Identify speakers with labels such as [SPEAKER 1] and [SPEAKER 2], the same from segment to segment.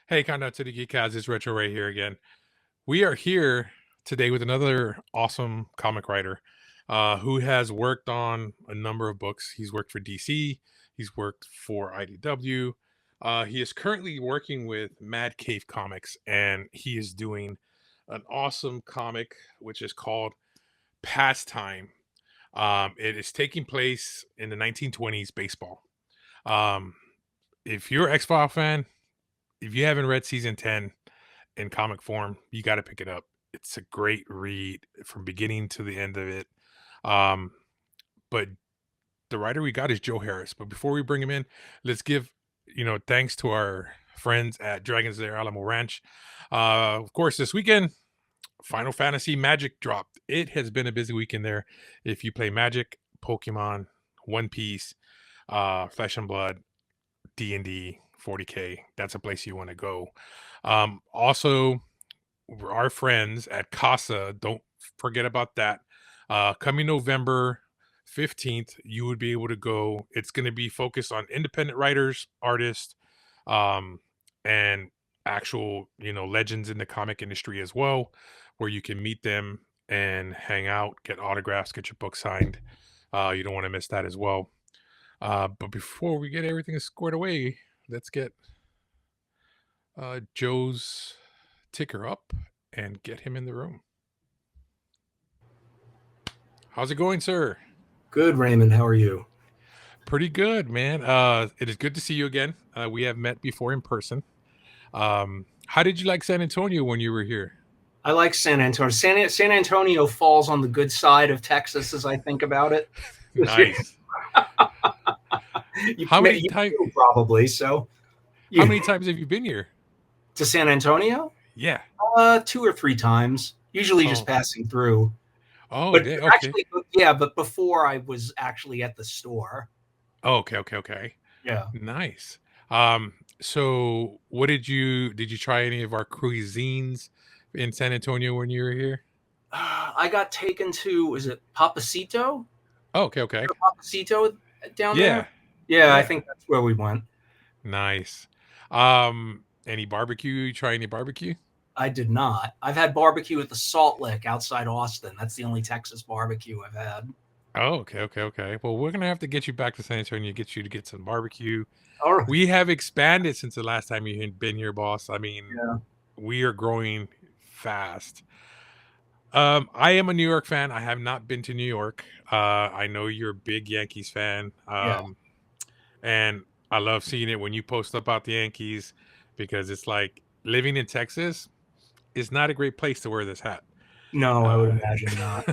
[SPEAKER 1] Hey, countdown to the Geekcast. It's Retro Ray here again. We are here today with another awesome comic writer who has worked on a number of books. He's worked for DC. He's worked for IDW. He is currently working with Mad Cave Comics, and he is doing an awesome comic which is called Pastime. It is taking place in the 1920s baseball. Um, if you're an X-File fan, if you haven't read season 10 in comic form, you got to pick it up. It's a great read from beginning to the end of it. Um, but the writer we got is Joe Harris. But before we bring him in, let's give thanks to our friends at Dragon's Lair Alamo Ranch. Of course, this weekend, Final Fantasy Magic dropped. It has been a busy weekend there. If you play Magic, Pokemon, One Piece, Flesh and Blood, D&D, 40K, that's a place you want to go. Also, our friends at Casa, don't forget about that. Coming November 15th, you would be able to go. It's going to be focused on independent writers, artists, and actual, legends in the comic industry as well, where you can meet them and hang out, get autographs, get your book signed. You don't want to miss that as well. But before we get everything squared away, let's get Joe's ticker up and get him in the room. How's it going, sir?
[SPEAKER 2] Good, Raymond. How are you?
[SPEAKER 1] Pretty good, man. It is good to see you again. We have met before in person. How did you like San Antonio when you were here?
[SPEAKER 2] I like San Antonio. San Antonio falls on the good side of Texas as I think about it.
[SPEAKER 1] Nice. How many times?
[SPEAKER 2] Probably so.
[SPEAKER 1] How many times have you been here?
[SPEAKER 2] To San Antonio?
[SPEAKER 1] Yeah.
[SPEAKER 2] 2 or 3 times. Usually just passing through.
[SPEAKER 1] Oh,
[SPEAKER 2] but
[SPEAKER 1] okay.
[SPEAKER 2] Actually, yeah, but before I was actually at the store.
[SPEAKER 1] Oh, okay.
[SPEAKER 2] Yeah.
[SPEAKER 1] Nice. So what did you try any of our cuisines in San Antonio when you were here?
[SPEAKER 2] I got taken to, is it Papacito?
[SPEAKER 1] Oh, okay.
[SPEAKER 2] Papacito down there? Yeah, I think that's where we went.
[SPEAKER 1] Nice. Any barbecue? You try any barbecue?
[SPEAKER 2] I did not. I've had barbecue at the Salt Lick outside Austin. That's the only Texas barbecue I've had.
[SPEAKER 1] Oh, okay. Well, we're going to have to get you back to San Antonio, get you to get some barbecue.
[SPEAKER 2] All right.
[SPEAKER 1] We have expanded since the last time you had been here, boss. I mean, we are growing fast. I am a New York fan. I have not been to New York. I know you're a big Yankees fan. And I love seeing it when you post about the Yankees, because it's like living in Texas is not a great place to wear this hat.
[SPEAKER 2] No, I would imagine not.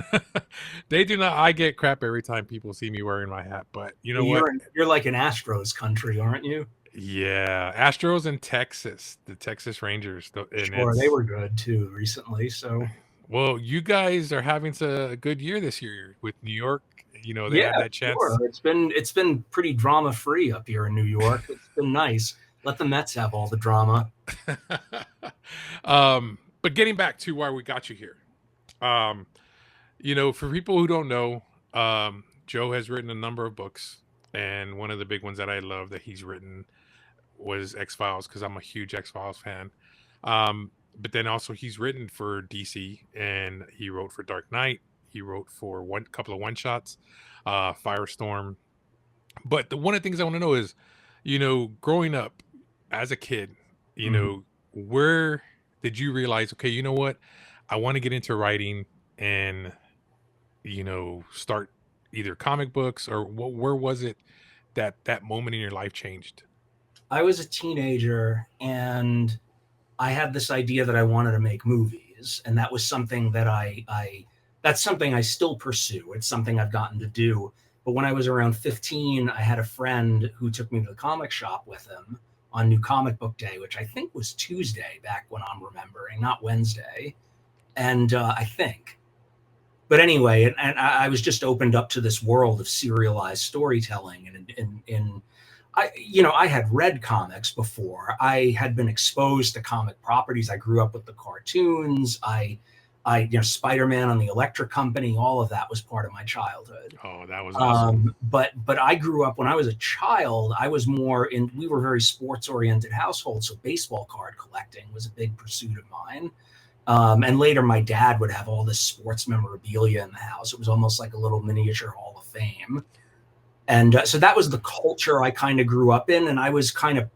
[SPEAKER 1] They do not. I get crap every time people see me wearing my hat, but you know what?
[SPEAKER 2] You're like an Astros country, aren't you?
[SPEAKER 1] Yeah, Astros in Texas, the Texas Rangers.
[SPEAKER 2] Sure, they were good too recently. So,
[SPEAKER 1] well, you guys are having a good year this year with New York. They had that chance.
[SPEAKER 2] Sure. It's been pretty drama free up here in New York. It's been nice. Let the Mets have all the drama.
[SPEAKER 1] But getting back to why we got you here, for people who don't know, Joe has written a number of books, and one of the big ones that I love that he's written was X-Files, because I'm a huge X-Files fan. But then also he's written for DC, and he wrote for Dark Knight. He wrote for one couple of one-shots, Firestorm. But one of the things I want to know is, growing up as a kid, where did you realize, okay, you know what? I want to get into writing and, start either comic books, or where was it that moment in your life changed?
[SPEAKER 2] I was a teenager, and I had this idea that I wanted to make movies. And that was something that that's something I still pursue. It's something I've gotten to do. But when I was around 15, I had a friend who took me to the comic shop with him on New Comic Book Day, which I think was Tuesday back when I'm remembering, not Wednesday. And I think. But anyway, and I was just opened up to this world of serialized storytelling. And I had read comics before. I had been exposed to comic properties. I grew up with the cartoons. I Spider-Man on the Electric Company, all of that was part of my childhood.
[SPEAKER 1] Oh, that was awesome.
[SPEAKER 2] But I grew up, when I was a child, we were a very sports oriented household. So baseball card collecting was a big pursuit of mine. And later my dad would have all this sports memorabilia in the house. It was almost like a little miniature Hall of Fame. And so that was the culture I kind of grew up in. And I was kind of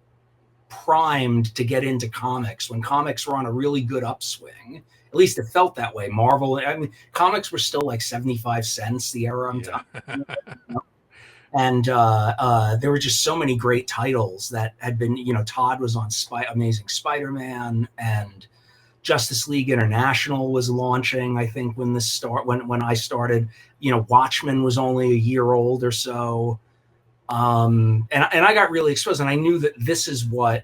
[SPEAKER 2] primed to get into comics when comics were on a really good upswing. At least it felt that way. Marvel, I mean, comics were still like 75 cents the era I'm talking about. And there were just so many great titles that had been, Todd was on Amazing Spider-Man, and Justice League International was launching, I think, when I started. Watchmen was only a year old or so. And I got really exposed, and I knew that this is what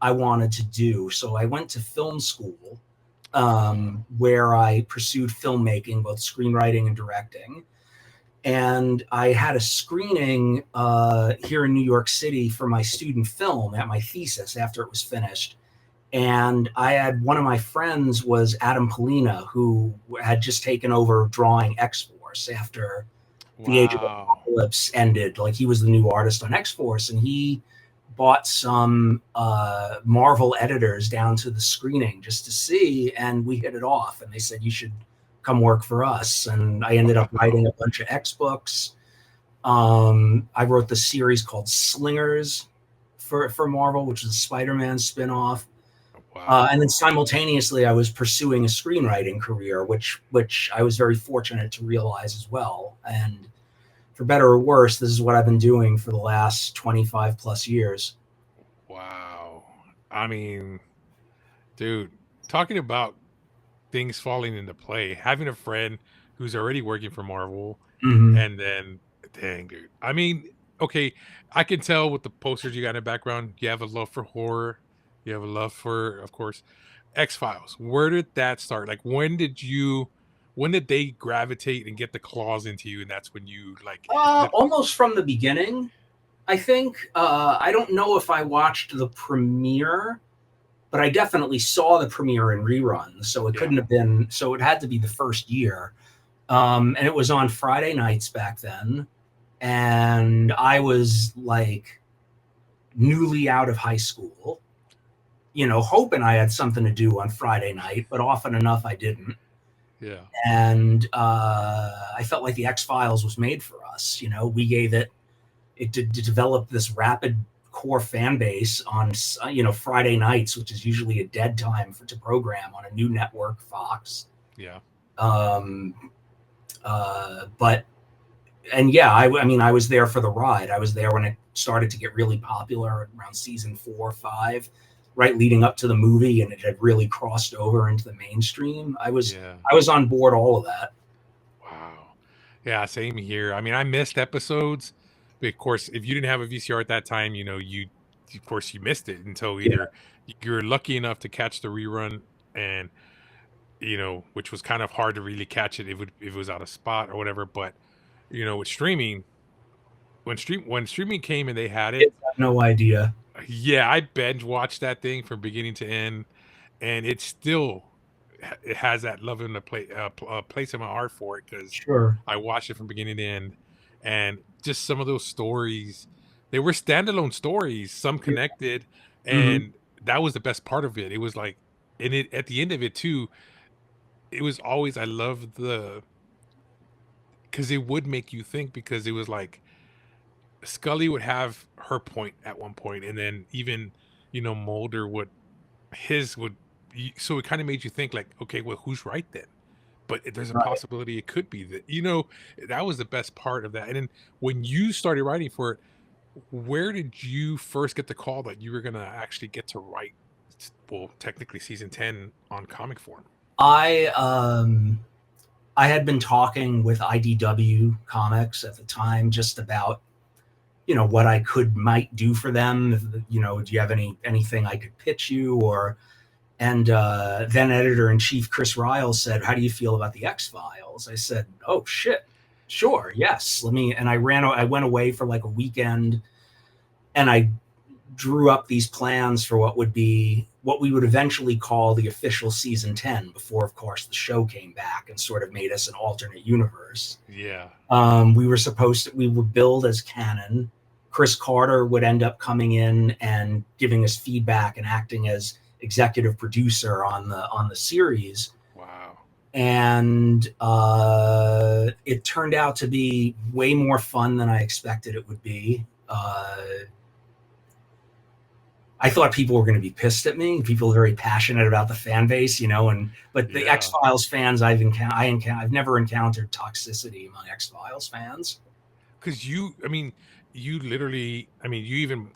[SPEAKER 2] I wanted to do. So I went to film school, where I pursued filmmaking, both screenwriting and directing. And I had a screening here in New York City for my student film at my thesis after it was finished. And I had one of my friends was Adam Polina, who had just taken over drawing X-Force after the Age of Apocalypse ended. Like, he was the new artist on X-Force, and he bought some Marvel editors down to the screening just to see, and we hit it off. And they said, you should come work for us. And I ended up writing a bunch of X books. I wrote the series called Slingers for Marvel, which is a Spider-Man spinoff.
[SPEAKER 1] Wow.
[SPEAKER 2] And then simultaneously, I was pursuing a screenwriting career, which I was very fortunate to realize as well. And for better or worse, this is what I've been doing for the last 25 plus years.
[SPEAKER 1] Wow. I mean, dude, talking about things falling into play, having a friend who's already working for Marvel, and then, dang, dude. I mean, okay, I can tell with the posters you got in the background, you have a love for horror. You have a love for, of course, X-Files. Where did that start? Like, when did they gravitate and get the claws into you? And that's when you
[SPEAKER 2] almost from the beginning, I think. I don't know if I watched the premiere, but I definitely saw the premiere in reruns. So it couldn't have been, so it had to be the first year. And it was on Friday nights back then. And I was like newly out of high school, hoping I had something to do on Friday night, but often enough I didn't.
[SPEAKER 1] Yeah.
[SPEAKER 2] And I felt like the X-Files was made for us. We gave it to develop this rapid core fan base on, Friday nights, which is usually a dead time to program on a new network, Fox.
[SPEAKER 1] Yeah.
[SPEAKER 2] I was there for the ride. I was there when it started to get really popular around season 4 or 5. Right leading up to the movie, and it had really crossed over into the mainstream. I was on board all of that.
[SPEAKER 1] Wow. Yeah, same here. I mean, I missed episodes. But of course, if you didn't have a VCR at that time, you missed it until either you're lucky enough to catch the rerun, and which was kind of hard to really catch it if it was out of spot or whatever. But with streaming, when streaming came and they had it,
[SPEAKER 2] I have no idea.
[SPEAKER 1] Yeah, I binge watched that thing from beginning to end, and it has that love in the place in my heart for it, because I watched it from beginning to end, and just some of those stories, they were standalone stories, some connected, and that was the best part of it. It was like, and it at the end of it too, it was always, I loved because it would make you think, because it was like, Scully would have her point at one point, and then even Mulder so it kind of made you think, like, okay, well, who's right then? But there's a possibility it could be that. That was the best part of that. And then when you started writing for it, where did you first get the call that you were gonna actually get to write, well, technically season 10 on comic form?
[SPEAKER 2] I had been talking with IDW Comics at the time just about what I might do for them. Do you have anything I could pitch you? And then editor-in-chief Chris Riles said, how do you feel about the X-Files? I said, oh shit, sure, yes. I went away for like a weekend, and I drew up these plans for what we would eventually call the official season 10, before, of course, the show came back and sort of made us an alternate universe.
[SPEAKER 1] Yeah.
[SPEAKER 2] We would build as canon. Chris Carter would end up coming in and giving us feedback and acting as executive producer on the series.
[SPEAKER 1] Wow.
[SPEAKER 2] And it turned out to be way more fun than I expected it would be. I thought people were going to be pissed at me. People are very passionate about the fan base, but the X-Files fans I've never encountered toxicity among X-Files fans.
[SPEAKER 1] Because you literally, you even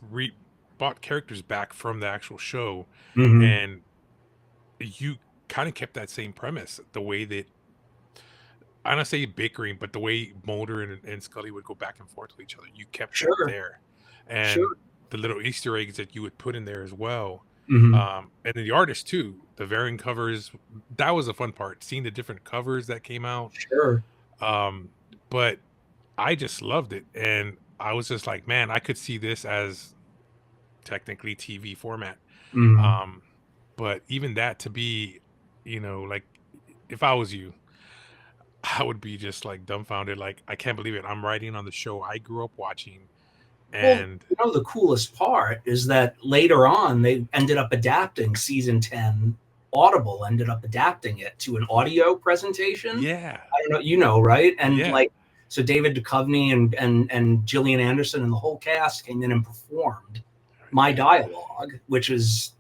[SPEAKER 1] bought characters back from the actual show, and you kind of kept that same premise. The way that, I don't say bickering, but the way Mulder and Scully would go back and forth with each other, you kept it there, and the little Easter eggs that you would put in there as well. And then the artists too, the variant covers, that was a fun part, seeing the different covers that came out. But I just loved it, and I was just like, man, I could see this as technically TV format. But even that, to be, like, if I was you, I would be just like dumbfounded, like, I can't believe it, I'm writing on the show I grew up watching. And
[SPEAKER 2] the coolest part is that later on they ended up adapting season 10. Audible ended up adapting it to an audio presentation.
[SPEAKER 1] Yeah,
[SPEAKER 2] I don't know, right? And so David Duchovny and Gillian Anderson and the whole cast came in and performed my dialogue, which is,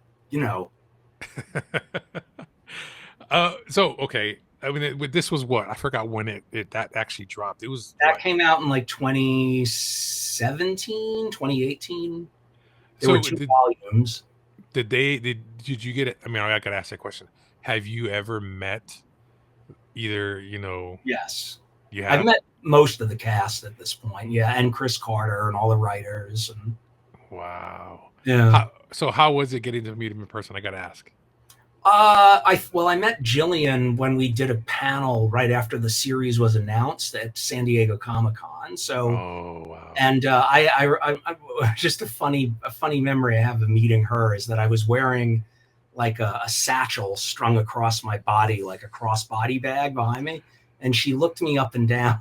[SPEAKER 1] so okay, this was what, I forgot when that actually dropped.
[SPEAKER 2] Came out in like 2017, 2018. There were 2 volumes.
[SPEAKER 1] Did you get it? I gotta ask that question. Have you ever met either,
[SPEAKER 2] Yes.
[SPEAKER 1] You have?
[SPEAKER 2] I've met most of the cast at this point. Yeah. And Chris Carter and all the writers. And
[SPEAKER 1] wow.
[SPEAKER 2] Yeah.
[SPEAKER 1] How was it getting to meet him in person? I gotta ask.
[SPEAKER 2] I met Jillian when we did a panel right after the series was announced at San Diego Comic-Con. So,
[SPEAKER 1] wow.
[SPEAKER 2] And I just a funny memory I have of meeting her is that I was wearing like a satchel strung across my body, like a crossbody bag behind me, and she looked me up and down,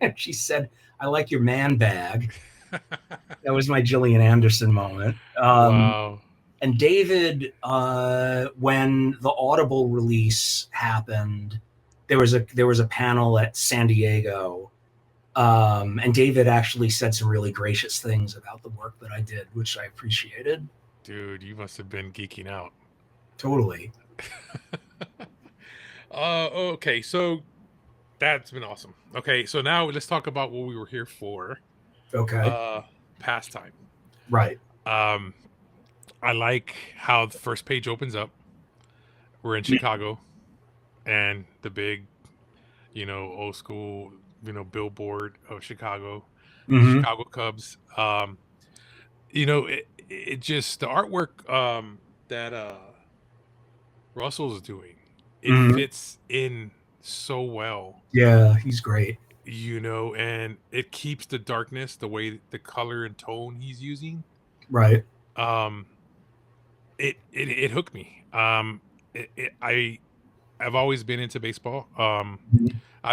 [SPEAKER 2] and she said, "I like your man bag." That was my Gillian Anderson moment.
[SPEAKER 1] Wow.
[SPEAKER 2] And David, when the Audible release happened, there was a panel at San Diego, and David actually said some really gracious things about the work that I did, which I appreciated.
[SPEAKER 1] Dude, you must have been geeking out.
[SPEAKER 2] Totally.
[SPEAKER 1] Okay, so that's been awesome. Okay, so now let's talk about what we were here for.
[SPEAKER 2] Okay.
[SPEAKER 1] Pastime.
[SPEAKER 2] Right.
[SPEAKER 1] I like how the first page opens up. We're in Chicago, and the big, old school, billboard of Chicago, Chicago Cubs. It just, the artwork that Russell's doing, it fits in so well.
[SPEAKER 2] Yeah, he's great.
[SPEAKER 1] And it keeps the darkness, the way the color and tone he's using.
[SPEAKER 2] Right.
[SPEAKER 1] It hooked me. I've always been into baseball.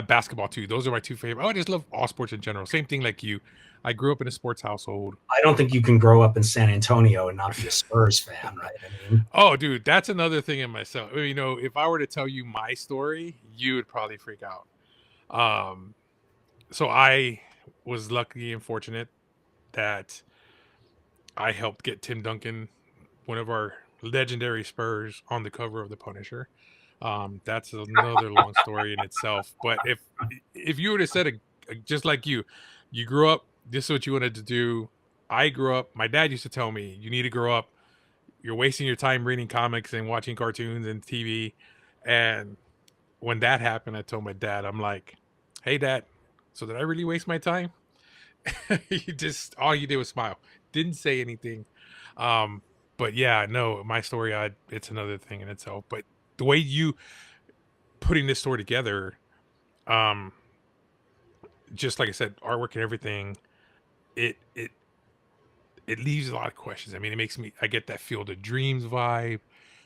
[SPEAKER 1] Basketball too. Those are my 2 favorite. I just love all sports in general. Same thing like you. I grew up in a sports household.
[SPEAKER 2] I don't think you can grow up in San Antonio and not be a Spurs fan, right?
[SPEAKER 1] Oh, dude, that's another thing in myself. If I were to tell you my story, you would probably freak out. So I was lucky and fortunate that I helped get Tim Duncan, one of our legendary Spurs, on the cover of The Punisher. That's another long story in itself. But if you would have said, just like you grew up, this is what you wanted to do. I grew up, my dad used to tell me, you need to grow up. You're wasting your time reading comics and watching cartoons and TV. And when that happened, I told my dad, I'm like, hey, Dad, so did I really waste my time? All he did was smile. Didn't say anything. But yeah, no, my story, it's another thing in itself. But the way you putting this story together, just like I said, artwork and everything, it it leaves a lot of questions. I mean, I get that Field of Dreams vibe.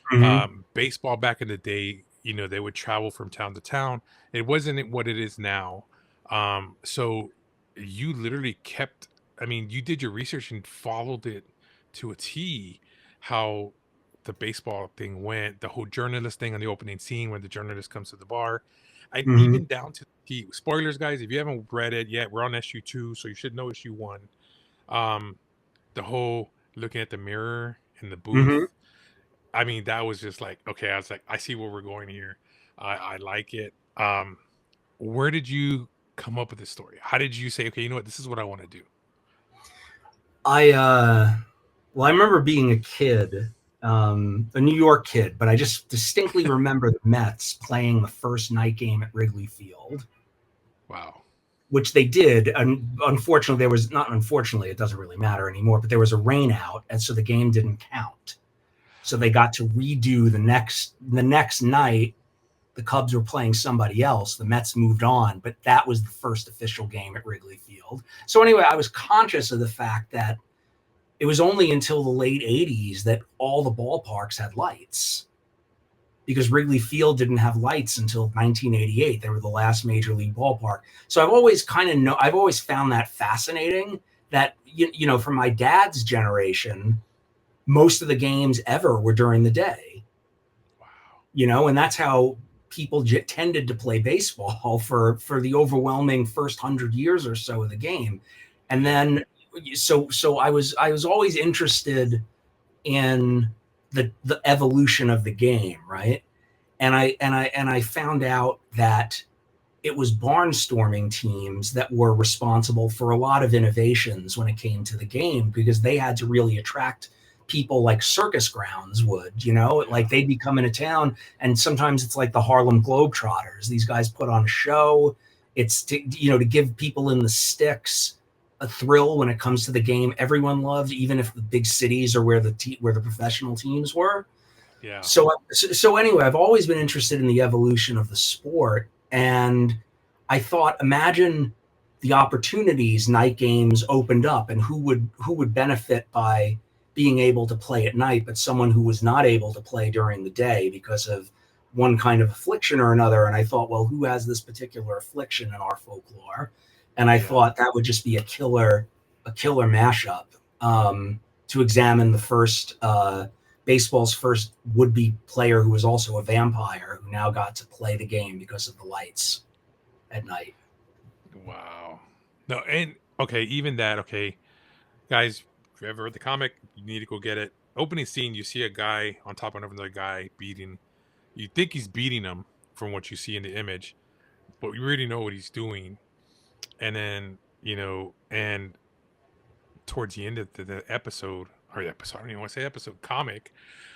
[SPEAKER 2] Hmm.
[SPEAKER 1] Baseball back in the day, they would travel from town to town. It wasn't what it is now. So you literally I mean, you did your research and followed it to a T, how the baseball thing went, the whole journalist thing on the opening scene when the journalist comes to the bar. And
[SPEAKER 2] Hmm.
[SPEAKER 1] even down to the spoilers, guys, if you haven't read it yet, we're on issue 2, so you should know issue 1. Um, the whole looking at the mirror in the
[SPEAKER 2] Hmm.
[SPEAKER 1] booth, I mean, that was just like, okay, I was like, I see where we're going here. I like it. Where did you come up with this story? How did you say, okay, you know what, this is what I want to do?
[SPEAKER 2] Well, I remember being a kid, a New York kid, but I just distinctly remember the Mets playing the first night game at Wrigley Field,
[SPEAKER 1] Wow.
[SPEAKER 2] which they did. And unfortunately, there was not unfortunately, it doesn't really matter anymore, but there was a rain out, and so the game didn't count. So they got to redo the next night. The Cubs were playing somebody else. The Mets moved on, but that was the first official game at Wrigley Field. So anyway, I was conscious of the fact that it was only until the late 80s that all the ballparks had lights, because Wrigley Field didn't have lights until 1988. They were the last major league ballpark. So I've always found that fascinating, that from my dad's generation, most of the games ever were during the day,
[SPEAKER 1] Wow.
[SPEAKER 2] and that's how people tended to play baseball for the overwhelming first 100 years or so of the game. And
[SPEAKER 1] Yeah.
[SPEAKER 2] then so I was always interested in the evolution of the game, right? And I found out that it was barnstorming teams that were responsible for a lot of innovations when it came to the game, because they had to really attract people like circus grounds would, like
[SPEAKER 1] Yeah.
[SPEAKER 2] they'd be coming to town, and sometimes it's like the Harlem Globetrotters. These guys put on a show. It's to give people in the sticks a thrill when it comes to the game everyone loved, even if the big cities are where the professional teams were.
[SPEAKER 1] Yeah.
[SPEAKER 2] So anyway, I've always been interested in the evolution of the sport, and I thought, imagine the opportunities night games opened up, and who would benefit by being able to play at night, but someone who was not able to play during the day because of one kind of affliction or another. And I thought, well, who has this particular affliction in our folklore? And I
[SPEAKER 1] Yeah.
[SPEAKER 2] thought that would just be a killer mashup, to examine the first baseball's first would-be player, who was also a vampire, who now got to play the game because of the lights at night.
[SPEAKER 1] Wow. No, and okay, even that, okay, guys, if you ever read the comic, you need to go get it. Opening scene, you see a guy on top of another guy beating. You think he's beating him from what you see in the image, but you really know what he's doing. And then, and towards the end of the episode, or the episode, I don't even want to say episode, comic,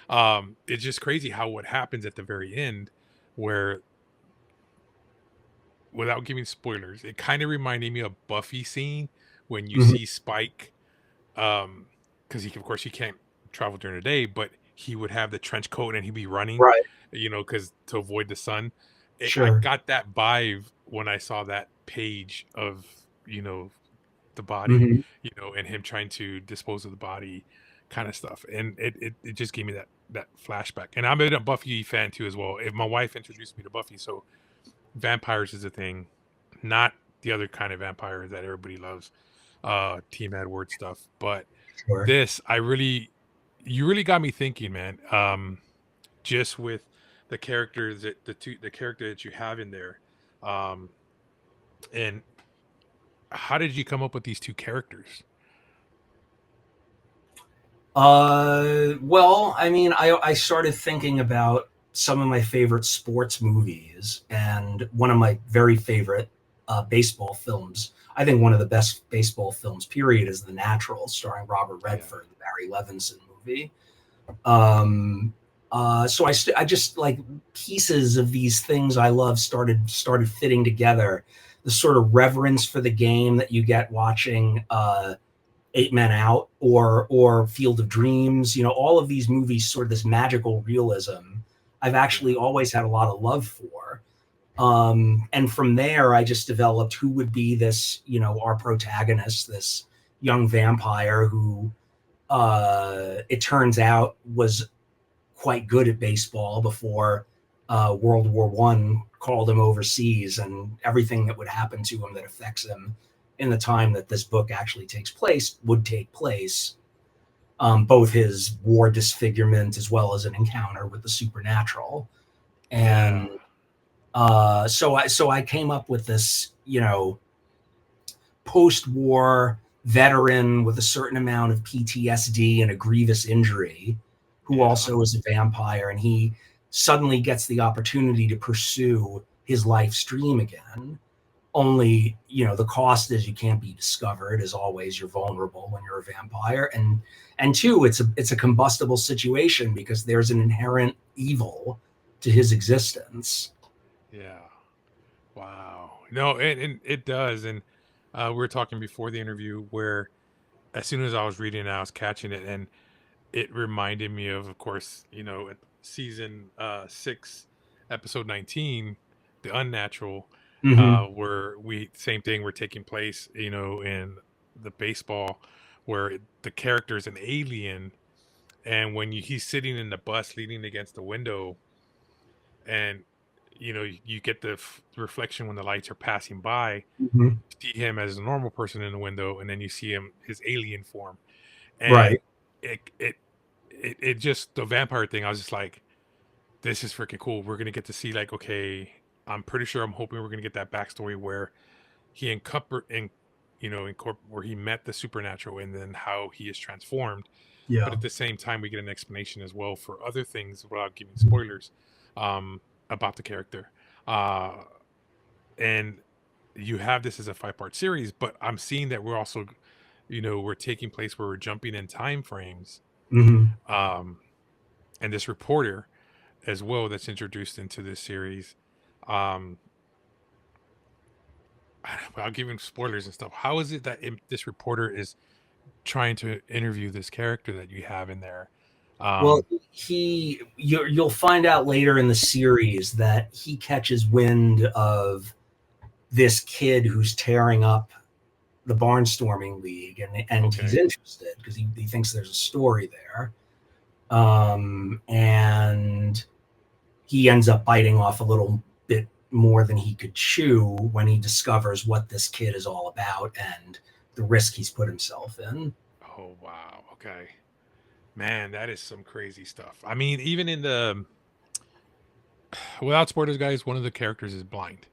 [SPEAKER 1] it's just crazy how what happens at the very end, where, without giving spoilers, it kind of reminded me of Buffy scene when you
[SPEAKER 2] Mhm.
[SPEAKER 1] see Spike, because of course he can't travel during the day, but he would have the trench coat and he'd be running,
[SPEAKER 2] Right.
[SPEAKER 1] because to avoid the sun. I
[SPEAKER 2] Sure.
[SPEAKER 1] got that vibe when I saw that page of, the body,
[SPEAKER 2] Hmm.
[SPEAKER 1] and him trying to dispose of the body, kind of stuff. And it just gave me that flashback. And I'm a Buffy fan too as well. If my wife introduced me to Buffy, so vampires is a thing, not the other kind of vampire that everybody loves, Team Edward stuff. But
[SPEAKER 2] Sure.
[SPEAKER 1] this, you really got me thinking, man. Just with the characters the character that you have in there, um, and how did you come up with these two characters?
[SPEAKER 2] Well, I mean, I started thinking about some of my favorite sports movies, and one of my very favorite baseball films. I think one of the best baseball films, period, is The Natural, starring Robert
[SPEAKER 1] Yeah,
[SPEAKER 2] Redford, the Barry Levinson movie. Um, so I just like pieces of these things I love started fitting together. The sort of reverence for the game that you get watching Eight Men Out or Field of Dreams. All of these movies, sort of this magical realism, I've
[SPEAKER 1] yeah,
[SPEAKER 2] actually always had a lot of love for. And from there, I just developed who would be this, our protagonist, this young vampire who it turns out was quite good at baseball before World War One called him overseas, and everything that would happen to him that affects him in the time that this book actually takes place would take place. Both his war disfigurement as well as an encounter with the supernatural. And so I came up with this, post-war veteran with a certain amount of PTSD and a grievous injury, who also is a vampire, and he suddenly gets the opportunity to pursue his life's dream again. Only, the cost is you can't be discovered. As always, you're vulnerable when you're a vampire, and two, it's a combustible situation because there's an inherent evil to his existence.
[SPEAKER 1] Yeah. Wow. No, and it does. And we were talking before the interview where as soon as I was reading it, I was catching it, and it reminded me of course, at season 6, episode 19, The Unnatural, where same thing, we're taking place, in the baseball, where the character is an alien, and when he's sitting in the bus leaning against the window, and you get the reflection when the lights are passing by,
[SPEAKER 2] Mm-hmm.
[SPEAKER 1] see him as a normal person in the window, and then you see his alien form,
[SPEAKER 2] Right.
[SPEAKER 1] and it just, the vampire thing, I was just like, this is freaking cool. We're gonna get to see, like, okay, I'm pretty sure, I'm hoping we're gonna get that backstory where he where he met the supernatural and then how he is transformed. But
[SPEAKER 2] Yeah.
[SPEAKER 1] at the same time, we get an explanation as well for other things without giving spoilers, about the character. And you have this as a 5-part series, but I'm seeing that we're also, we're taking place where we're jumping in time frames.
[SPEAKER 2] Mm-hmm.
[SPEAKER 1] And this reporter as well that's introduced into this series. Um, I'll give him spoilers and stuff. How is it that this reporter is trying to interview this character that you have in there?
[SPEAKER 2] Well, you'll find out later in the series that he catches wind of this kid who's tearing up the barnstorming league, and he's
[SPEAKER 1] Okay.
[SPEAKER 2] interested because he thinks there's a story there. And he ends up biting off a little bit more than he could chew when he discovers what this kid is all about and the risk he's put himself in.
[SPEAKER 1] Oh wow. Okay. Man, that is some crazy stuff. I mean, even in the, without spoilers, guys, one of the characters is blind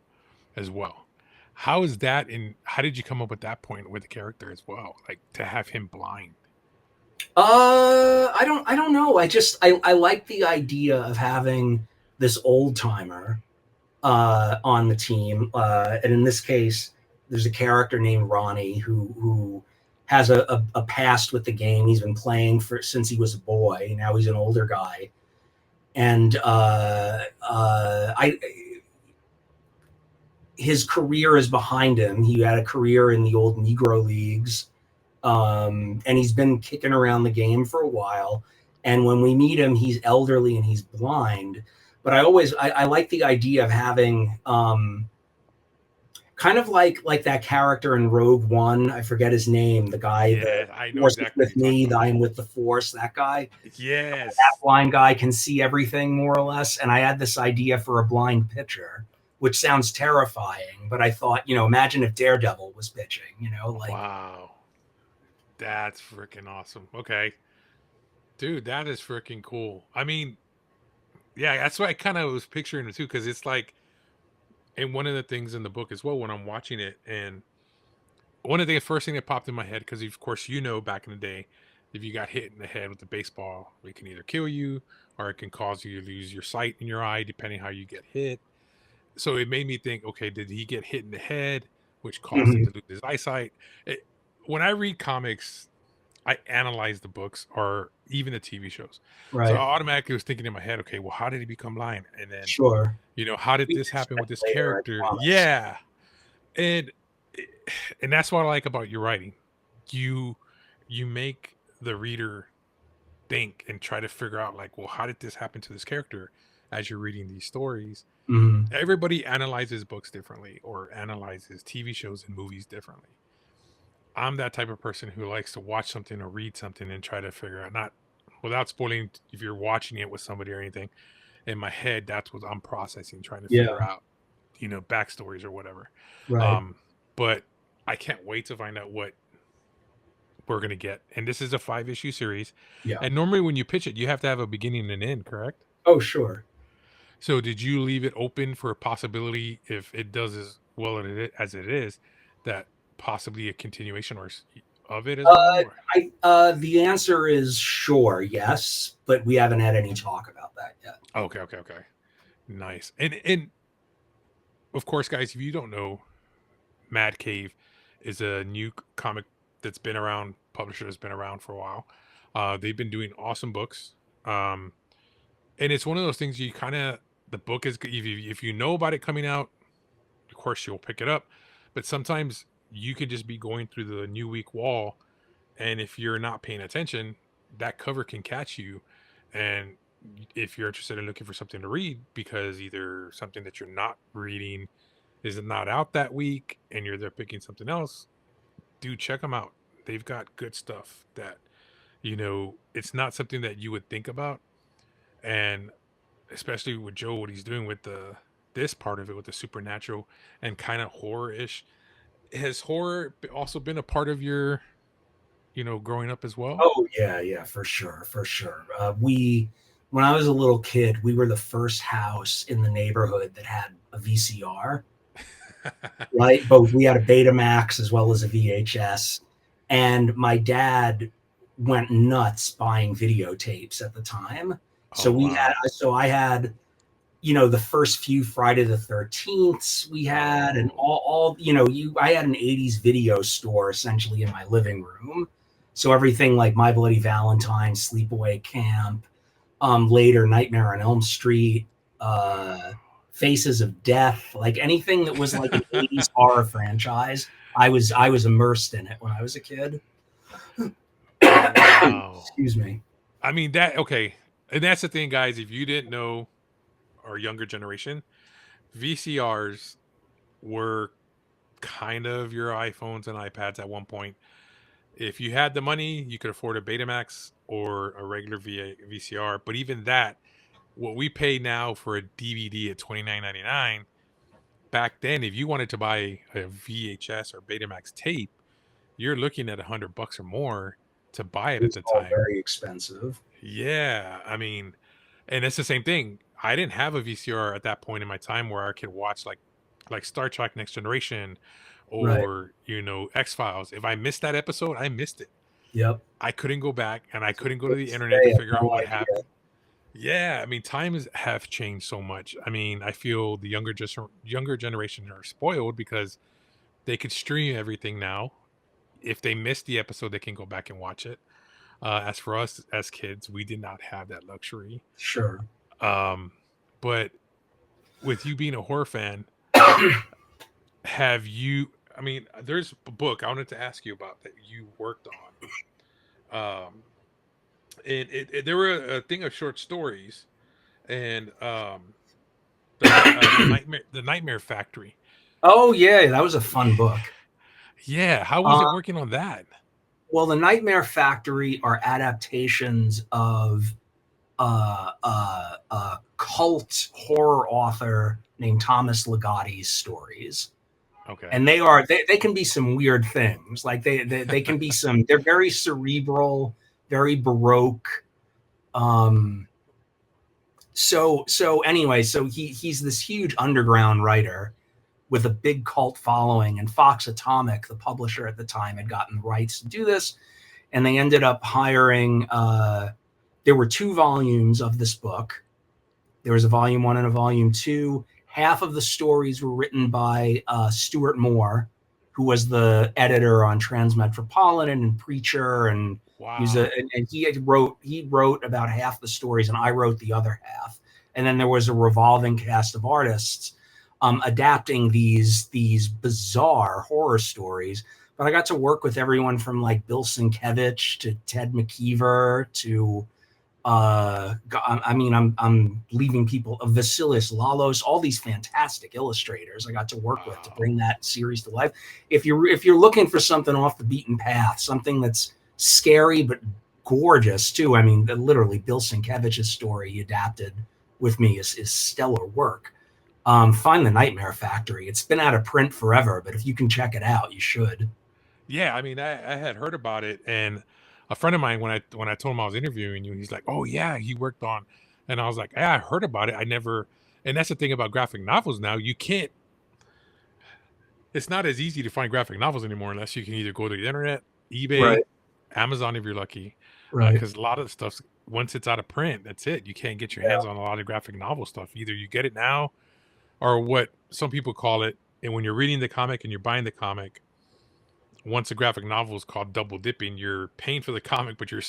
[SPEAKER 1] as well. How is that in? How did you come up with that point with the character as well? Like, to have him blind.
[SPEAKER 2] I don't know. I like the idea of having this old timer on the team, and in this case, there's a character named Ronnie who has a past with the game. He's been playing since he was a boy. Now he's an older guy, and I his career is behind him. He had a career in the old Negro leagues, and he's been kicking around the game for a while. And when we meet him, he's elderly and he's blind. But I like the idea of having kind of like that character in Rogue One. I forget his name. The guy
[SPEAKER 1] Yeah,
[SPEAKER 2] that
[SPEAKER 1] I know
[SPEAKER 2] Force is
[SPEAKER 1] exactly
[SPEAKER 2] with
[SPEAKER 1] what you're
[SPEAKER 2] me,
[SPEAKER 1] talking
[SPEAKER 2] I
[SPEAKER 1] about.
[SPEAKER 2] am with the Force. That guy. That
[SPEAKER 1] Yes.
[SPEAKER 2] blind guy can see everything more or less. And I had this idea for a blind pitcher, which sounds terrifying. But I thought, imagine if Daredevil was pitching.
[SPEAKER 1] Wow. That's freaking awesome. Okay. Dude, that is freaking cool. I mean, yeah, that's what I kind of was picturing it too, because it's like, and one of the things in the book as well, when I'm watching it, and one of the first thing that popped in my head, because of course, back in the day, if you got hit in the head with the baseball, it can either kill you or it can cause you to lose your sight in your eye, depending how you get hit. So it made me think, okay, did he get hit in the head, which caused him
[SPEAKER 2] Mhm.
[SPEAKER 1] to lose his eyesight? When I read comics, I analyze the books or even the TV shows. So I
[SPEAKER 2] Right.
[SPEAKER 1] automatically was thinking in my head, okay, well, how did he become blind? And then,
[SPEAKER 2] Sure.
[SPEAKER 1] how did
[SPEAKER 2] We
[SPEAKER 1] this
[SPEAKER 2] can
[SPEAKER 1] happen with
[SPEAKER 2] expect
[SPEAKER 1] this
[SPEAKER 2] later, I
[SPEAKER 1] character?
[SPEAKER 2] promise.
[SPEAKER 1] Yeah. And and that's what I like about your writing. You you make the reader think and try to figure out, like, well, how did this happen to this character as you're reading these stories?
[SPEAKER 2] Mhm.
[SPEAKER 1] Everybody analyzes books differently or analyzes TV shows and movies differently. I'm that type of person who likes to watch something or read something and try to figure out, not without spoiling if you're watching it with somebody or anything. In my head, that's what I'm processing, trying to
[SPEAKER 2] Yeah.
[SPEAKER 1] figure out, backstories or whatever.
[SPEAKER 2] Right.
[SPEAKER 1] Um, but I can't wait to find out what we're gonna get. And this is a 5-issue series.
[SPEAKER 2] Yeah.
[SPEAKER 1] And normally when you pitch it, you have to have a beginning and end, correct?
[SPEAKER 2] Oh, sure.
[SPEAKER 1] So did you leave it open for a possibility if it does as well as it is, that possibly a continuation of it as well?
[SPEAKER 2] Uh, the answer is sure, yes, but we haven't had any talk about that yet.
[SPEAKER 1] Okay. Nice. And of course, guys, if you don't know, Mad Cave is a new comic that's been around, publisher has been around for a while. They've been doing awesome books. Um, and it's one of those things you kind of, the book is, if you know about it coming out, of course you'll pick it up. But sometimes you can just be going through the new week wall, and if you're not paying attention, that cover can catch you. And if you're interested in looking for something to read, because either something that you're not reading is not out that week and you're there picking something else, dude, check them out. They've got good stuff that, it's not something that you would think about. And especially with Joe, what he's doing with this part of it, with the supernatural and kind of horror-ish. Has horror also been a part of your, growing up as well?
[SPEAKER 2] Oh yeah, for sure, for sure. When I was a little kid, we were the first house in the neighborhood that had a VCR. Right, both we had a Betamax as well as a VHS, and my dad went nuts buying videotapes at the time.
[SPEAKER 1] Oh, wow.
[SPEAKER 2] I had, the first few Friday the 13th we had, and
[SPEAKER 1] Oh,
[SPEAKER 2] I had an 80s video store essentially in my living room. So everything like My Bloody Valentine, Sleepaway Camp, later Nightmare on Elm Street, Faces of Death, like anything that was like an 80s horror franchise. I was immersed in it when I was a kid.
[SPEAKER 1] wow.
[SPEAKER 2] Excuse me.
[SPEAKER 1] I mean, that, okay. And that's the thing, guys. If you didn't know, our younger generation, VCRs were kind of your iPhones and iPads at one point. If you had the money, you could afford a Betamax or a regular VCR. But even that, what we pay now for a DVD at $29.99, back then, if you wanted to buy a VHS or Betamax tape, you're looking at $100 or more to buy it
[SPEAKER 2] It
[SPEAKER 1] at
[SPEAKER 2] was
[SPEAKER 1] the
[SPEAKER 2] all
[SPEAKER 1] time.
[SPEAKER 2] very expensive.
[SPEAKER 1] Yeah, I mean, and it's the same thing. I didn't have a VCR at that point in my time where I could watch like Star Trek Next Generation
[SPEAKER 2] Right.
[SPEAKER 1] or X-Files. If I missed that episode, I missed it.
[SPEAKER 2] Yep.
[SPEAKER 1] I couldn't go back and I
[SPEAKER 2] To
[SPEAKER 1] couldn't go to the
[SPEAKER 2] this
[SPEAKER 1] internet
[SPEAKER 2] day,
[SPEAKER 1] to
[SPEAKER 2] I have
[SPEAKER 1] figure out
[SPEAKER 2] no
[SPEAKER 1] what
[SPEAKER 2] idea.
[SPEAKER 1] happened. Yeah, I mean, times have changed so much. I mean, I feel the younger generation are spoiled because they could stream everything now. If they missed the episode, they can go back and watch it. As for us as kids, we did not have that luxury.
[SPEAKER 2] Sure.
[SPEAKER 1] Um, but with you being a horror fan, have you? I mean, there's a book I wanted to ask you about that you worked on. And there were a thing of short stories, and the Nightmare Factory.
[SPEAKER 2] Oh yeah, that was a fun book.
[SPEAKER 1] Yeah, how was
[SPEAKER 2] Uh,
[SPEAKER 1] it working on that?
[SPEAKER 2] well, the Nightmare Factory are adaptations of a cult horror author named Thomas Ligotti's stories.
[SPEAKER 1] Okay.
[SPEAKER 2] And they can be some weird things. Like they can be they're very cerebral, very baroque. Um, so anyway, so he's this huge underground writer with a big cult following, and Fox Atomic, the publisher at the time, had gotten the rights to do this, and they ended up hiring. There were 2 volumes of this book. There was a volume 1 and a volume 2. Half of the stories were written by Stuart Moore, who was the editor on Transmetropolitan and Preacher, and
[SPEAKER 1] Wow.
[SPEAKER 2] he wrote about half the stories, and I wrote the other half. And then there was a revolving cast of artists adapting these bizarre horror stories. But I got to work with everyone from like Bill Sienkiewicz to Ted McKeever to I mean, I'm leaving people, Vasilis Lalos, all these fantastic illustrators I got to work with to
[SPEAKER 1] Wow.
[SPEAKER 2] bring that series to life. If you're looking for something off the beaten path, something that's scary but gorgeous too. I mean, literally Bill Sienkiewicz's story he adapted with me is stellar work. Find the Nightmare Factory. It's been out of print forever, but if you can check it out, you should.
[SPEAKER 1] Yeah, I mean, I had heard about it, and a friend of mine, when I told him I was interviewing you, he's like, "Oh yeah, he worked on," and I was like, "Yeah, I heard about it. I never." And that's the thing about graphic novels now. You can't. It's not as easy to find graphic novels anymore unless you can either go to the internet, eBay,
[SPEAKER 2] Right,
[SPEAKER 1] Amazon if you're lucky,
[SPEAKER 2] right.
[SPEAKER 1] because a lot of the stuff once it's out of print, that's it. You can't get your
[SPEAKER 2] Yeah.
[SPEAKER 1] hands on a lot of graphic novel stuff. Either you get it now, or what some people call it. And when you're reading the comic and you're buying the comic, once a graphic novel is called double dipping, you're paying for the comic, but you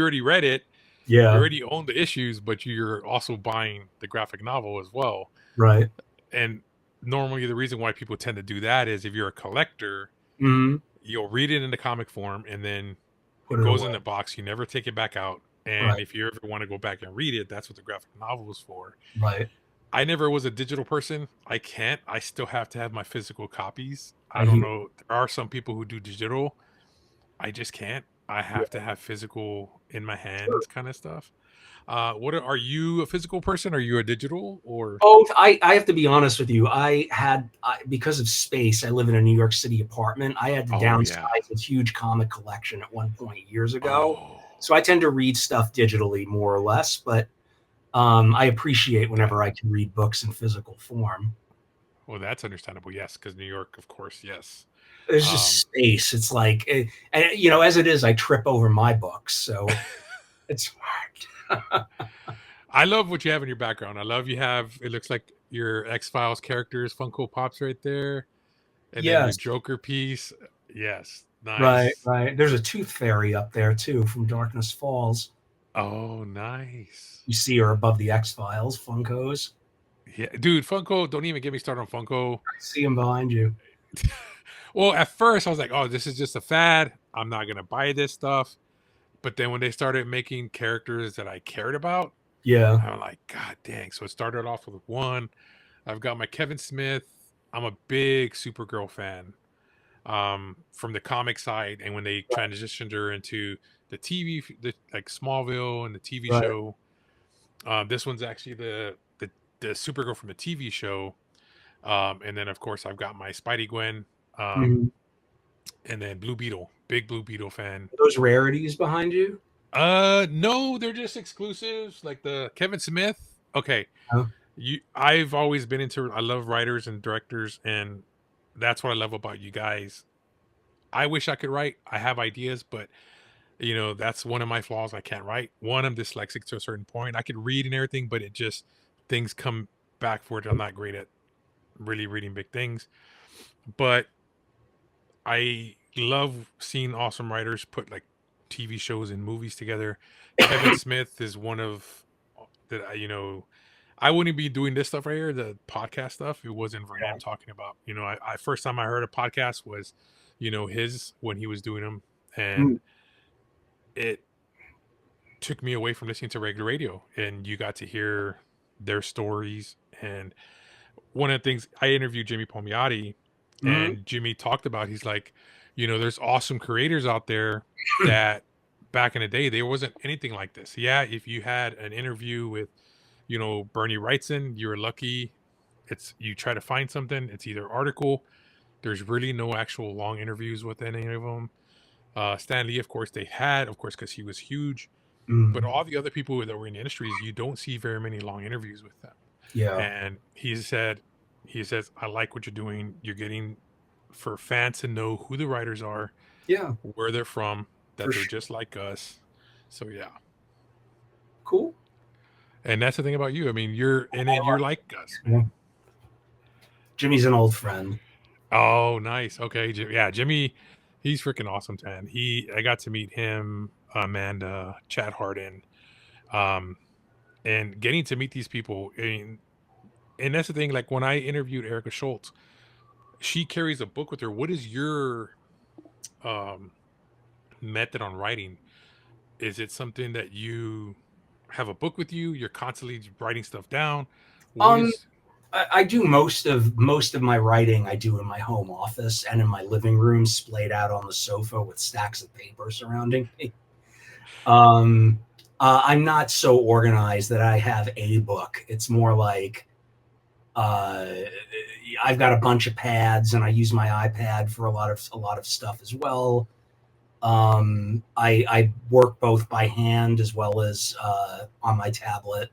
[SPEAKER 1] already read it, you
[SPEAKER 2] Yeah,
[SPEAKER 1] already own the issues, but you're also buying the graphic novel as well.
[SPEAKER 2] right.
[SPEAKER 1] And normally the reason why people tend to do that is if you're a collector,
[SPEAKER 2] Hmm.
[SPEAKER 1] you'll read it in the comic form and then
[SPEAKER 2] Put
[SPEAKER 1] it
[SPEAKER 2] it
[SPEAKER 1] goes in
[SPEAKER 2] away.
[SPEAKER 1] the box. You never take it back out. And
[SPEAKER 2] Right,
[SPEAKER 1] if you ever want to go back and read it, that's what the graphic novel is for.
[SPEAKER 2] right.
[SPEAKER 1] I never was a digital person. I can't. I still have to have my physical copies.
[SPEAKER 2] I
[SPEAKER 1] I don't
[SPEAKER 2] hear.
[SPEAKER 1] know. There are some people who do digital. I just can't. I
[SPEAKER 2] Yeah,
[SPEAKER 1] have to have physical in my
[SPEAKER 2] sure.
[SPEAKER 1] hands kind of stuff. Are you a physical person? Are you a digital or?
[SPEAKER 2] Both. I have to be honest with you. Because of space, I live in a New York City apartment. I had to
[SPEAKER 1] Oh yeah.
[SPEAKER 2] downsize a huge comic collection at one point years ago.
[SPEAKER 1] Oh,
[SPEAKER 2] So I tend to read stuff digitally more or less, but I appreciate
[SPEAKER 1] that.
[SPEAKER 2] whenever I can read books in physical form.
[SPEAKER 1] Well, that's understandable. Yes, because New York, of course. Yes.
[SPEAKER 2] There's just
[SPEAKER 1] Um,
[SPEAKER 2] space. It's like, and as it is, I trip over my books, so it's hard.
[SPEAKER 1] I love what you have in your background. I love you have. It looks like your X Files characters, Funko Pops, right there, and then your
[SPEAKER 2] Yes,
[SPEAKER 1] Joker piece. Yes,
[SPEAKER 2] right,
[SPEAKER 1] nice.
[SPEAKER 2] right. There's a Tooth Fairy up there too from Darkness Falls.
[SPEAKER 1] Oh, nice.
[SPEAKER 2] You see her above the X Files Funkos.
[SPEAKER 1] Yeah, dude, Funko. Don't even get me started on Funko.
[SPEAKER 2] I see them behind you.
[SPEAKER 1] Well, at first I was like, "Oh, this is just a fad. I'm not gonna buy this stuff." But then when they started making characters that I cared about,
[SPEAKER 2] Yeah,
[SPEAKER 1] I'm like, "God dang!" So it started off with one. I've got my Kevin Smith. I'm a big Supergirl fan from the comic side, and when they transitioned her into the like Smallville and the TV
[SPEAKER 2] right.
[SPEAKER 1] show, this one's actually the Supergirl from the TV show. And then of course I've got my Spidey Gwen. Um,
[SPEAKER 2] Mhm.
[SPEAKER 1] and then Blue Beetle, big Blue Beetle fan.
[SPEAKER 2] Those rarities behind you.
[SPEAKER 1] No, they're just exclusives. Like the Kevin Smith. Okay,
[SPEAKER 2] Huh?
[SPEAKER 1] I've always been into. I love writers and directors, and that's what I love about you guys. I wish I could write. I have ideas, but that's one of my flaws. I can't write. One, I'm dyslexic to a certain point. I could read and everything, but it just things come back for it. I'm not great at really reading big things, but I love seeing awesome writers put like TV shows and movies together. Kevin Smith is one of that I wouldn't be doing this stuff right here, the podcast stuff. It wasn't for him talking about, I first time I heard a podcast was, his when he was doing them, and
[SPEAKER 2] Mm.
[SPEAKER 1] it took me away from listening to regular radio, and you got to hear their stories. And one of the things I interviewed Jimmy Palmiotti,
[SPEAKER 2] Mhm.
[SPEAKER 1] and Jimmy talked about, he's like, there's awesome creators out there that back in the day there wasn't anything like this. Yeah, if you had an interview with, Bernie Wrightson, you're lucky. It's you try to find something. It's either article. There's really no actual long interviews with any of them. Stan Lee, of course, they had, of course, because he was huge. But
[SPEAKER 2] Mm.
[SPEAKER 1] all the other people that were in the industries, you don't see very many long interviews with them.
[SPEAKER 2] Yeah,
[SPEAKER 1] And he says, I like what you're doing. You're getting for fans to know who the writers are,
[SPEAKER 2] yeah,
[SPEAKER 1] where they're from,
[SPEAKER 2] for
[SPEAKER 1] that they're
[SPEAKER 2] sure.
[SPEAKER 1] just like us. So yeah.
[SPEAKER 2] Cool.
[SPEAKER 1] And that's the thing about you. I mean, you're like us,
[SPEAKER 2] Yeah.
[SPEAKER 1] man.
[SPEAKER 2] Jimmy's an old friend.
[SPEAKER 1] Oh, nice. Okay. Yeah, Jimmy, he's freaking awesome, man. I got to meet him, Amanda, Chad Harden, um, and getting to meet these people. And that's the thing. Like when I interviewed Erica Schultz, she carries a book with her. What is your um, method on writing? Is it something that you have a book with you? You're constantly writing stuff down. What
[SPEAKER 2] Um,
[SPEAKER 1] is
[SPEAKER 2] I do most of my writing. I do in my home office and in my living room, splayed out on the sofa with stacks of paper surrounding me. Um, I'm not so organized that I have a book. It's more like uh, I've got a bunch of pads, and I use my iPad for a lot of stuff as well. I work both by hand as well as on my tablet,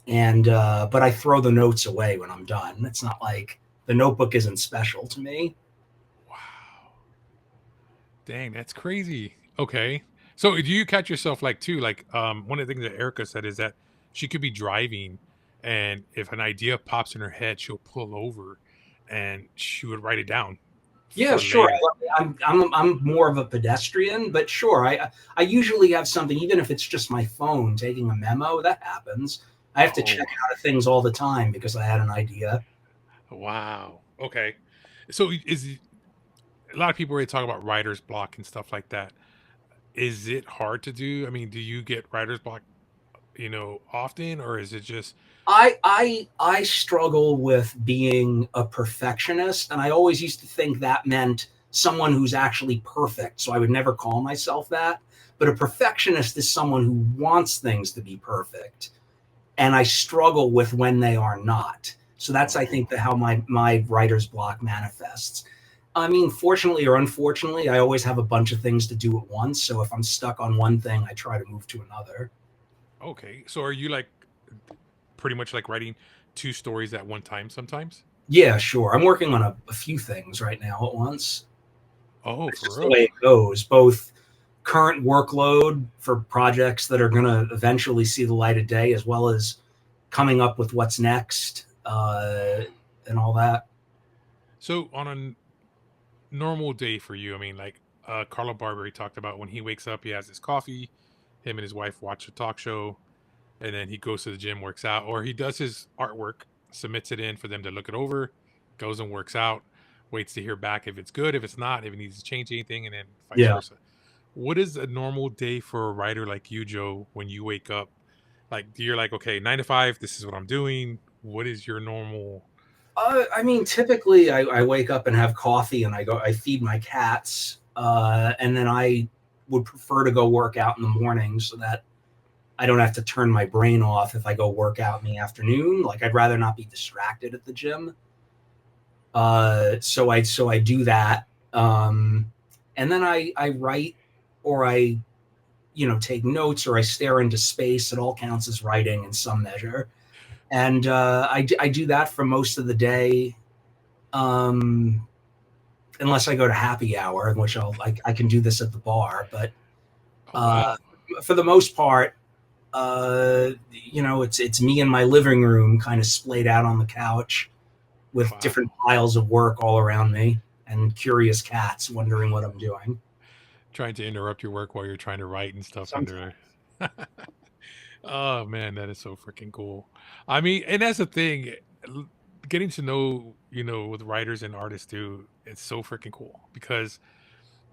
[SPEAKER 2] and but I throw the notes away when I'm done. It's not like the notebook isn't special to me.
[SPEAKER 1] wow. Dang, that's crazy. Okay. So do you catch yourself like too? Like one of the things that Erica said is that she could be driving and if an idea pops in her head, she'll pull over and she would write it down
[SPEAKER 2] Yeah,
[SPEAKER 1] for
[SPEAKER 2] sure.
[SPEAKER 1] later.
[SPEAKER 2] I'm more of a pedestrian, but sure. I usually have something, even if it's just my phone taking a memo. That happens. I have to check
[SPEAKER 1] Oh,
[SPEAKER 2] out of things all the time because I had an idea.
[SPEAKER 1] wow. Okay. So is a lot of people already talk about writer's block and stuff like that. Is it hard to do? I mean, do you get writer's block, often, or is it just
[SPEAKER 2] I struggle with being a perfectionist, and I always used to think that meant someone who's actually perfect. So I would never call myself that. But a perfectionist is someone who wants things to be perfect, and I struggle with when they are not. So that's, I think,
[SPEAKER 1] oh,
[SPEAKER 2] how my writer's block manifests. I mean, fortunately or unfortunately, I always have a bunch of things to do at once. So if I'm stuck on one thing, I try to move to another.
[SPEAKER 1] okay. So are you like pretty much like writing two stories at one time sometimes?
[SPEAKER 2] Yeah, sure. I'm working on a few things right now at once.
[SPEAKER 1] Oh,
[SPEAKER 2] It's
[SPEAKER 1] for
[SPEAKER 2] just the way
[SPEAKER 1] real?
[SPEAKER 2] it goes. Both current workload for projects that are going to eventually see the light of day, as well as coming up with what's next, and all that.
[SPEAKER 1] So on a normal day for you, I mean, like Carlo Barberi talked about when he wakes up, he has his coffee, him and his wife watch a talk show, and then he goes to the gym, works out, or he does his artwork, submits it in for them to look it over, goes and works out, waits to hear back if it's good, if it's not, if he needs to change anything, and then vice
[SPEAKER 2] Yeah.
[SPEAKER 1] versa. What is a normal day for a writer like you, Joe, when you wake up? Like, you're like, okay, 9 to 5, this is what I'm doing. What is your normal?
[SPEAKER 2] I mean, typically I wake up and have coffee, and I feed my cats, and then I would prefer to go work out in the morning so that I don't have to turn my brain off if I go work out in the afternoon. Like, I'd rather not be distracted at the gym. So I do that, and then I write, or I take notes, or I stare into space. It all counts as writing in some measure, and I do that for most of the day, um, unless I go to happy hour, in which I can do this at the bar. But
[SPEAKER 1] Oh,
[SPEAKER 2] uh,
[SPEAKER 1] wow.
[SPEAKER 2] for the most part, it's me in my living room, kind of splayed out on the couch, with different
[SPEAKER 1] Wow.
[SPEAKER 2] piles of work all around me, and curious cats wondering what I'm doing.
[SPEAKER 1] Trying to interrupt your work while you're trying to write and stuff under
[SPEAKER 2] Sometimes.
[SPEAKER 1] there. Oh man, that is so freaking cool. I mean, and that's the thing, l- getting to know, with writers and artists too, it's so freaking cool because,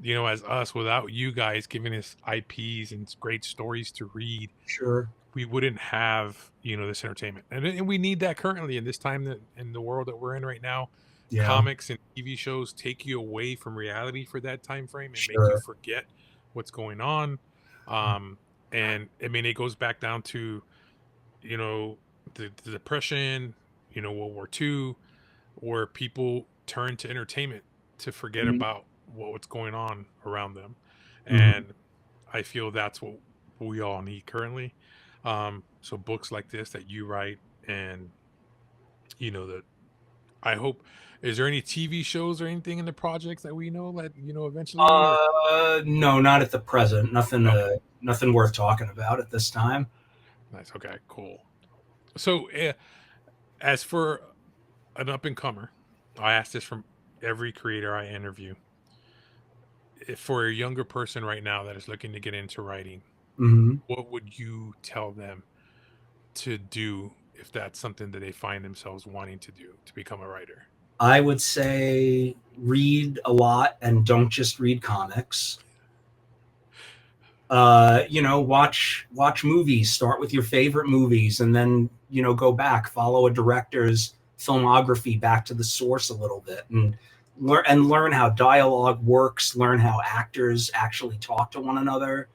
[SPEAKER 1] as us, without you guys giving us IPs and great stories to read,
[SPEAKER 2] Sure.
[SPEAKER 1] we wouldn't have, this entertainment. And we need that currently in this time that in the world that we're in right now.
[SPEAKER 2] Yeah.
[SPEAKER 1] Comics and TV shows take you away from reality for that time frame and make you
[SPEAKER 2] Sure.
[SPEAKER 1] forget what's going on. Um, and I mean, it goes back down to you know the depression, World War II, where people turn to entertainment to forget
[SPEAKER 2] Mhm.
[SPEAKER 1] about what's going on around them,
[SPEAKER 2] Mhm.
[SPEAKER 1] and I feel that's what we all need currently. So books like this that you write, and that I hope, is there any TV shows or anything in the projects that we know that eventually, or
[SPEAKER 2] No, not at the present. Nothing.
[SPEAKER 1] okay,
[SPEAKER 2] Nothing worth talking about at this time.
[SPEAKER 1] nice, okay, cool. So as for an up and comer, I ask this from every creator I interview. If for a younger person right now that is looking to get into writing,
[SPEAKER 2] Hmm.
[SPEAKER 1] what would you tell them to do if that's something that they find themselves wanting to do to become a writer?
[SPEAKER 2] I would say read a lot, and don't just read comics. Watch movies. Start with your favorite movies, and then go back, follow a director's filmography back to the source a little bit, and learn how dialogue works. Learn how actors actually talk to one another.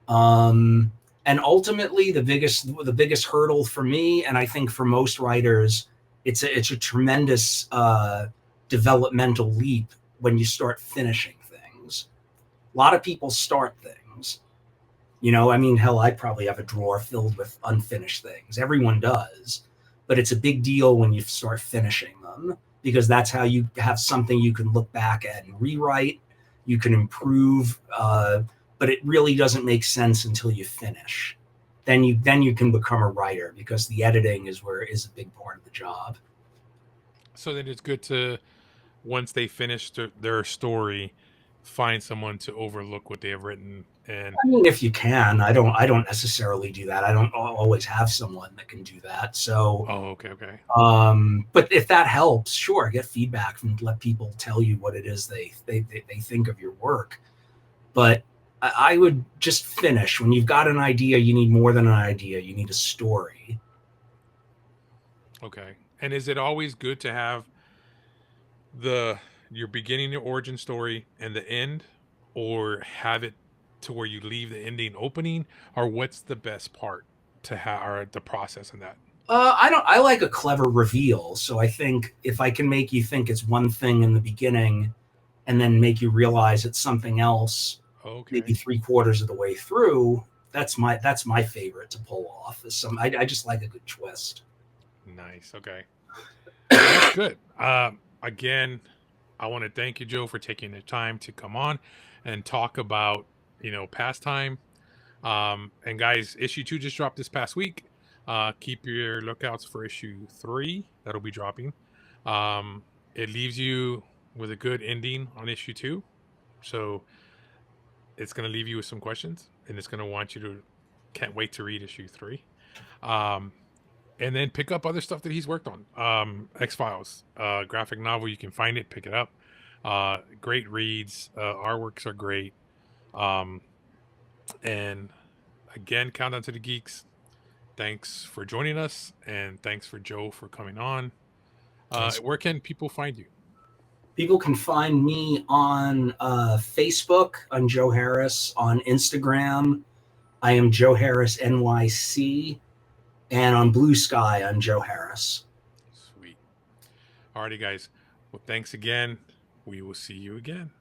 [SPEAKER 2] And ultimately, the biggest hurdle for me, and I think for most writers, it's a tremendous developmental leap when you start finishing things. A lot of people start things. I mean, hell, I probably have a drawer filled with unfinished things. Everyone does. But it's a big deal when you start finishing them, because that's how you have something you can look back at and rewrite. You can improve, but it really doesn't make sense until you finish. Then you can become a writer, because the editing is a big part of the job.
[SPEAKER 1] So then it's good to, once they finish their story, find someone to overlook what they have written. And
[SPEAKER 2] I mean, if you can, I don't necessarily do that. I don't always have someone that can do that. So,
[SPEAKER 1] okay.
[SPEAKER 2] but if that helps, sure, get feedback and let people tell you what it is they think of your work. But I would just finish. When you've got an idea, you need more than an idea. You need a story.
[SPEAKER 1] Okay. And is it always good to have the your beginning, your origin story, and the end, or have it to where you leave the ending opening, or what's the best part to have, or the process in that?
[SPEAKER 2] I don't. I like a clever reveal. So I think if I can make you think it's one thing in the beginning, and then make you realize it's something else, maybe
[SPEAKER 1] Okay.
[SPEAKER 2] 3/4 of the way through, that's my favorite to pull off. I just like a good twist.
[SPEAKER 1] Nice. Okay. Well, that's good. Again, I want to thank you, Joe, for taking the time to come on and talk about, pastime. And guys, issue 2 just dropped this past week. Keep your lookouts for issue 3 that'll be dropping. It leaves you with a good ending on issue 2. So it's going to leave you with some questions, and it's going to want you to, can't wait to read issue 3. Um, and then pick up other stuff that he's worked on. X-Files, graphic novel. You can find it, pick it up. Great reads. Artworks are great. Um, and again, Countdown to the Geeks. Thanks for joining us, and thanks for Joe for coming on. Where can people find you?
[SPEAKER 2] People can find me on Facebook. I'm Joe Harris. On Instagram, I am Joe Harris NYC, and on Blue Sky, I'm Joe Harris.
[SPEAKER 1] Sweet. Alrighty, guys. Well, thanks again. We will see you again.